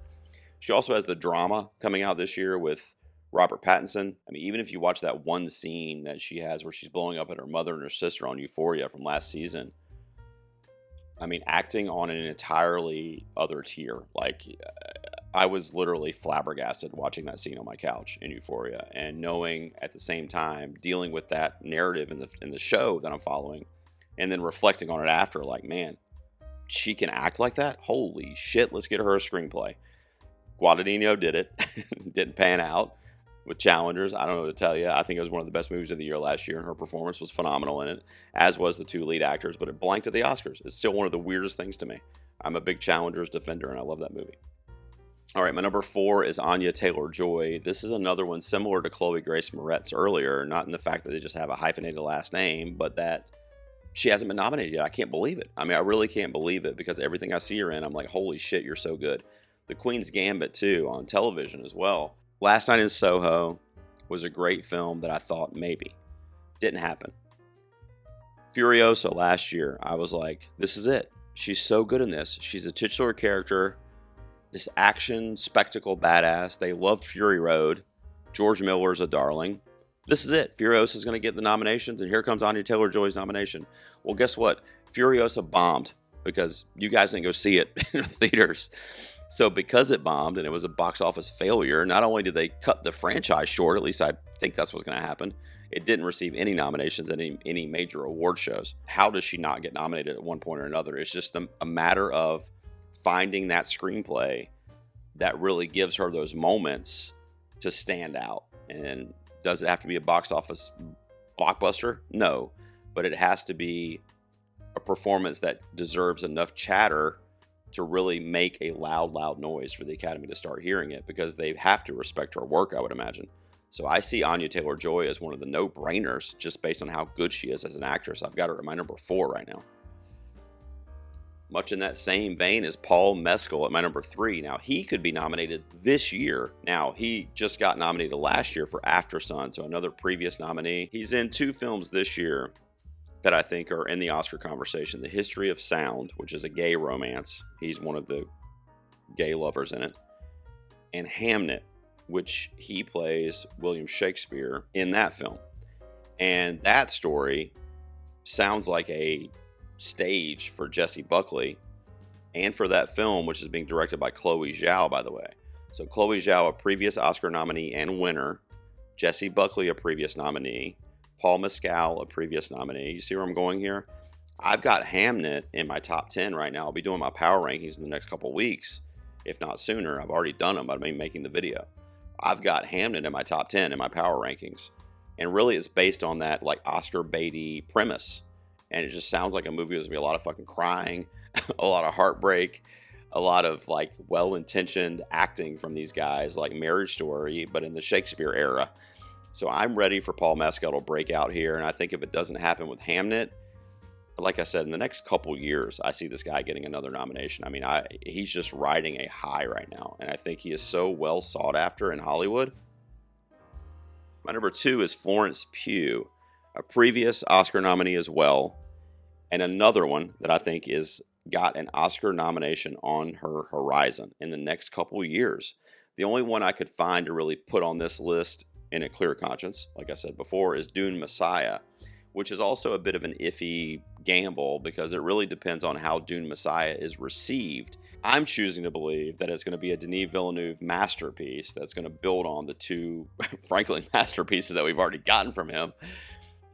She also has the drama coming out this year with Robert Pattinson. I mean, even if you watch that one scene that she has where she's blowing up at her mother and her sister on Euphoria from last season, I mean, acting on an entirely other tier. Like, I was literally flabbergasted watching that scene on my couch in Euphoria, and knowing at the same time, dealing with that narrative in the show that I'm following, and then reflecting on it after, like, man, she can act like that? Holy shit, let's get her a screenplay. Guadagnino did it. Didn't pan out with Challengers. I don't know what to tell you. I think it was one of the best movies of the year last year, and her performance was phenomenal in it, as was the two lead actors, but it blanked at the Oscars. It's still one of the weirdest things to me. I'm a big Challengers defender, and I love that movie. All right, my number 4 is Anya Taylor-Joy. This is another one similar to Chloe Grace Moretz earlier, not in the fact that they just have a hyphenated last name, but that she hasn't been nominated yet. I can't believe it. I mean, I really can't believe it, because everything I see her in, I'm like, holy shit, you're so good. The Queen's Gambit, too, on television as well. Last Night in Soho was a great film that I thought maybe. Didn't happen. Furiosa last year, I was like, this is it. She's so good in this. She's a titular character, this action, spectacle badass. They loved Fury Road. George Miller's a darling. This is it. Furiosa is going to get the nominations, and here comes Anya Taylor-Joy's nomination. Well, guess what? Furiosa bombed because you guys didn't go see it in the theaters. So because it bombed and it was a box office failure, not only did they cut the franchise short, at least I think that's what's going to happen, it didn't receive any nominations at any major award shows. How does she not get nominated at one point or another? It's just a matter of finding that screenplay that really gives her those moments to stand out. And does it have to be a box office blockbuster? No, but it has to be a performance that deserves enough chatter to really make a loud noise for the Academy to start hearing it, because they have to respect her work, I would imagine. So I see Anya Taylor-Joy as one of the no-brainers just based on how good she is as an actress. I've got her at my number 4 right now. Much in that same vein as Paul Mescal at my number 3. Now, he could be nominated this year. Now, he just got nominated last year for After Sun, so another previous nominee. He's in 2 films this year that I think are in the Oscar conversation. The History of Sound, which is a gay romance. He's one of the gay lovers in it. And Hamnet, which he plays William Shakespeare in that film. And that story sounds like a stage for Jessie Buckley and for that film, which is being directed by Chloe Zhao, by the way. So Chloe Zhao, a previous Oscar nominee and winner. Jessie Buckley, a previous nominee. Paul Mescal, a previous nominee. You see where I'm going here? I've got Hamnet in my top 10 right now. I'll be doing my power rankings in the next couple weeks, if not sooner. I've already done them, but I'm making the video. I've got Hamnet in my top 10 in my power rankings. And really it's based on that like Oscar baity premise. And it just sounds like a movie that's going to be a lot of fucking crying, a lot of heartbreak, a lot of like well-intentioned acting from these guys, like Marriage Story, but in the Shakespeare era. So I'm ready for Paul Mescal to break out here, and I think if it doesn't happen with Hamnet, like I said, in the next couple years, I see this guy getting another nomination. I mean, he's just riding a high right now, and I think he is so well sought after in Hollywood. My number 2 is Florence Pugh, a previous Oscar nominee as well, and another one that I think is got an Oscar nomination on her horizon in the next couple years. The only one I could find to really put on this list in a clear conscience, like I said before, is Dune Messiah, which is also a bit of an iffy gamble because it really depends on how Dune Messiah is received. I'm choosing to believe that it's going to be a Denis Villeneuve masterpiece that's going to build on the 2, frankly, masterpieces that we've already gotten from him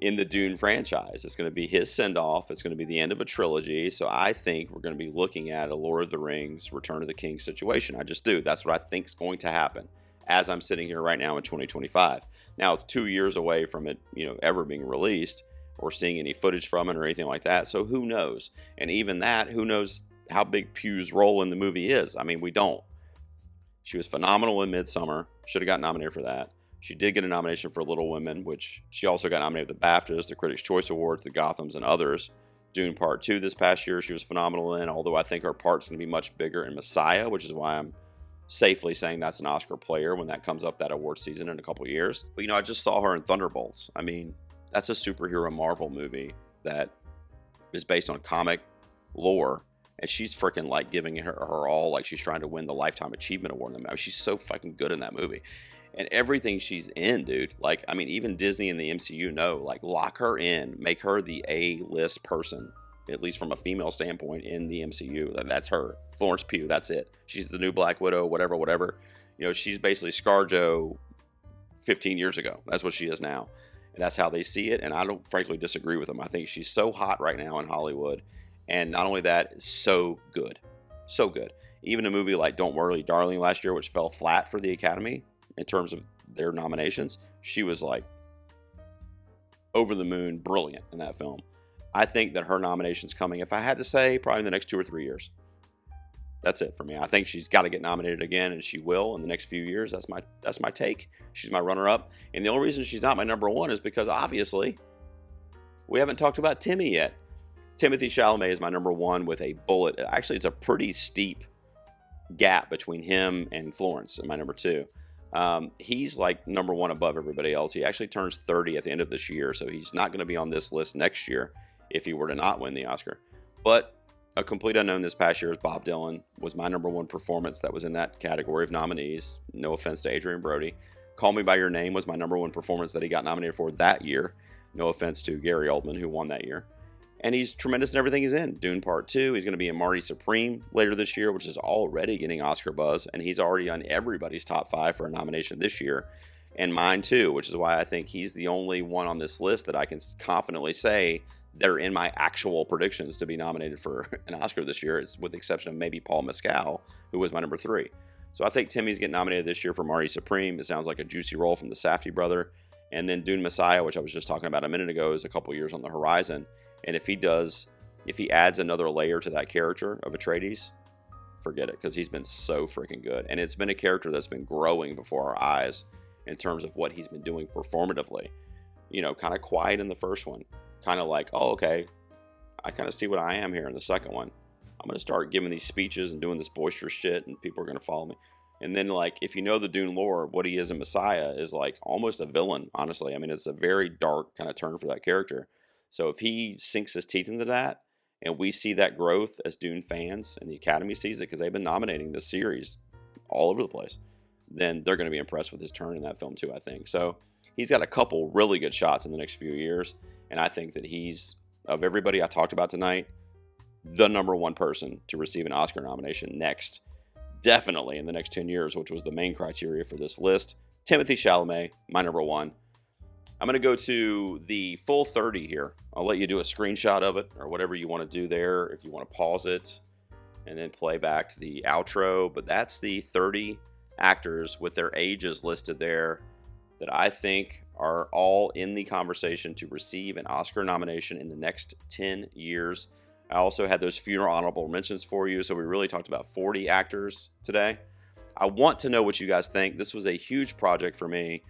in the Dune franchise. It's going to be his send-off. It's going to be the end of a trilogy. So I think we're going to be looking at a Lord of the Rings, Return of the King situation. I just do. That's what I think is going to happen as I'm sitting here right now in 2025. Now, it's 2 years away from it, ever being released, or seeing any footage from it or anything like that. So who knows? And even that, who knows how big Pugh's role in the movie is? I mean, we don't. She was phenomenal in Midsummer. Should have got nominated for that. She did get a nomination for Little Women, which she also got nominated for the BAFTAs, the Critics' Choice Awards, the Gothams, and others. Dune Part 2 this past year, she was phenomenal in, although I think her part's going to be much bigger in Messiah, which is why I'm safely saying that's an Oscar player when that comes up that award season in a couple years. But, I just saw her in Thunderbolts. I mean, that's a superhero Marvel movie that is based on comic lore, and she's freaking like giving her all, like she's trying to win the Lifetime Achievement Award in that movie. She's so fucking good in that movie. And everything she's in, dude, like, I mean, even Disney and the MCU know, like, lock her in, make her the A-list person, at least from a female standpoint in the MCU. That's her. Florence Pugh, that's it. She's the new Black Widow, whatever. She's basically ScarJo 15 years ago. That's what she is now. And that's how they see it, and I don't frankly disagree with them. I think she's so hot right now in Hollywood, and not only that, so good. So good. Even a movie like Don't Worry, Darling last year, which fell flat for the Academy in terms of their nominations, she was like over the moon brilliant in that film. I think that her nomination's coming, if I had to say, probably in the next 2 or 3 years. That's it for me. I think she's got to get nominated again, and she will in the next few years. That's my take. She's my runner-up. And the only reason she's not my number one is because, obviously, we haven't talked about Timmy yet. Timothée Chalamet is my number one with a bullet. Actually, it's a pretty steep gap between him and Florence in my number two. He's like number one above everybody else. He actually turns 30 at the end of this year, so he's not going to be on this list next year if he were to not win the Oscar. But a complete unknown this past year is Bob Dylan, was my number one performance that was in that category of nominees. No offense to Adrian Brody. Call Me By Your Name was my number one performance that he got nominated for that year. No offense to Gary Oldman, who won that year. And he's tremendous in everything he's in. Dune Part 2, he's going to be in Marty Supreme later this year, which is already getting Oscar buzz, and he's already on everybody's top 5 for a nomination this year, and mine too, which is why I think he's the only one on this list that I can confidently say they're in my actual predictions to be nominated for an Oscar this year. It's with the exception of maybe Paul Mescal, who was my number 3. So I think Timmy's getting nominated this year for Marty Supreme. It sounds like a juicy role from the Safdie brother. And then Dune Messiah, which I was just talking about a minute ago, is a couple years on the horizon. And if he adds another layer to that character of Atreides, forget it, because he's been so freaking good. And it's been a character that's been growing before our eyes in terms of what he's been doing performatively. Kind of quiet in the first one. Kind of like, oh, okay, I kind of see what I am here in the second one. I'm going to start giving these speeches and doing this boisterous shit, and people are going to follow me. And then, like, if you know the Dune lore, what he is in Messiah is, like, almost a villain, honestly. I mean, it's a very dark kind of turn for that character. So if he sinks his teeth into that, and we see that growth as Dune fans, and the Academy sees it, because they've been nominating this series all over the place, then they're going to be impressed with his turn in that film too, I think. So he's got a couple really good shots in the next few years, and I think that he's, of everybody I talked about tonight, the number one person to receive an Oscar nomination next, definitely in the next 10 years, which was the main criteria for this list. Timothée Chalamet, my number one. I'm going to go to the full 30 here. I'll let you do a screenshot of it or whatever you want to do there if you want to pause it and then play back the outro. But that's the 30 actors with their ages listed there that I think are all in the conversation to receive an Oscar nomination in the next 10 years. I also had those few honorable mentions for you. So we really talked about 40 actors today. I want to know what you guys think. This was a huge project for me.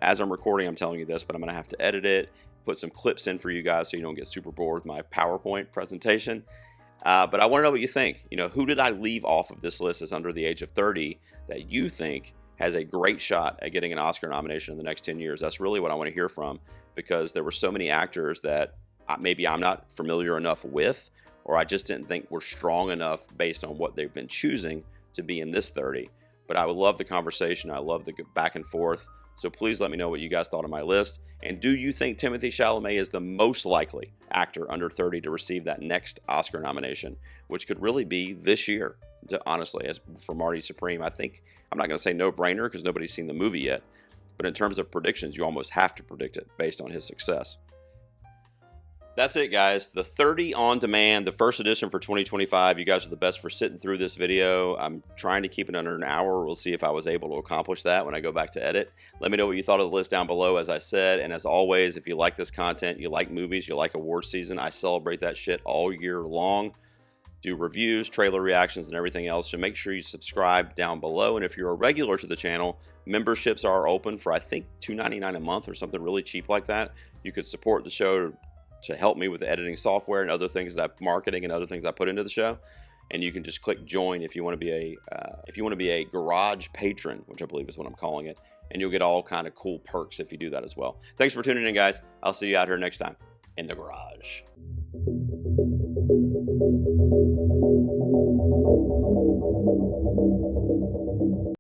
As I'm recording, I'm telling you this, but I'm going to have to edit it, put some clips in for you guys so you don't get super bored with my PowerPoint presentation. But I want to know what you think. Who did I leave off of this list that's under the age of 30 that you think has a great shot at getting an Oscar nomination in the next 10 years? That's really what I want to hear from, because there were so many actors that maybe I'm not familiar enough with, or I just didn't think were strong enough based on what they've been choosing to be in this 30. But I would love the conversation. I love the back and forth. So please let me know what you guys thought of my list. And do you think Timothée Chalamet is the most likely actor under 30 to receive that next Oscar nomination, which could really be this year, honestly, as for Marty Supreme? I think, I'm not going to say no-brainer because nobody's seen the movie yet, but in terms of predictions, you almost have to predict it based on his success. That's it, guys. The 30 on demand, the first edition for 2025. You guys are the best for sitting through this video. I'm trying to keep it under an hour. We'll see if I was able to accomplish that when I go back to edit. Let me know what you thought of the list down below, as I said. And as always, if you like this content, you like movies, you like award season, I celebrate that shit all year long. Do reviews, trailer reactions, and everything else. So make sure you subscribe down below. And if you're a regular to the channel, memberships are open for, I think, $2.99 a month or something really cheap like that. You could support the show to help me with the editing software and other things that marketing and other things I put into the show. And you can just click join if you want to be a garage patron, which I believe is what I'm calling it. And you'll get all kind of cool perks if you do that as well. Thanks for tuning in, guys. I'll see you out here next time in the garage.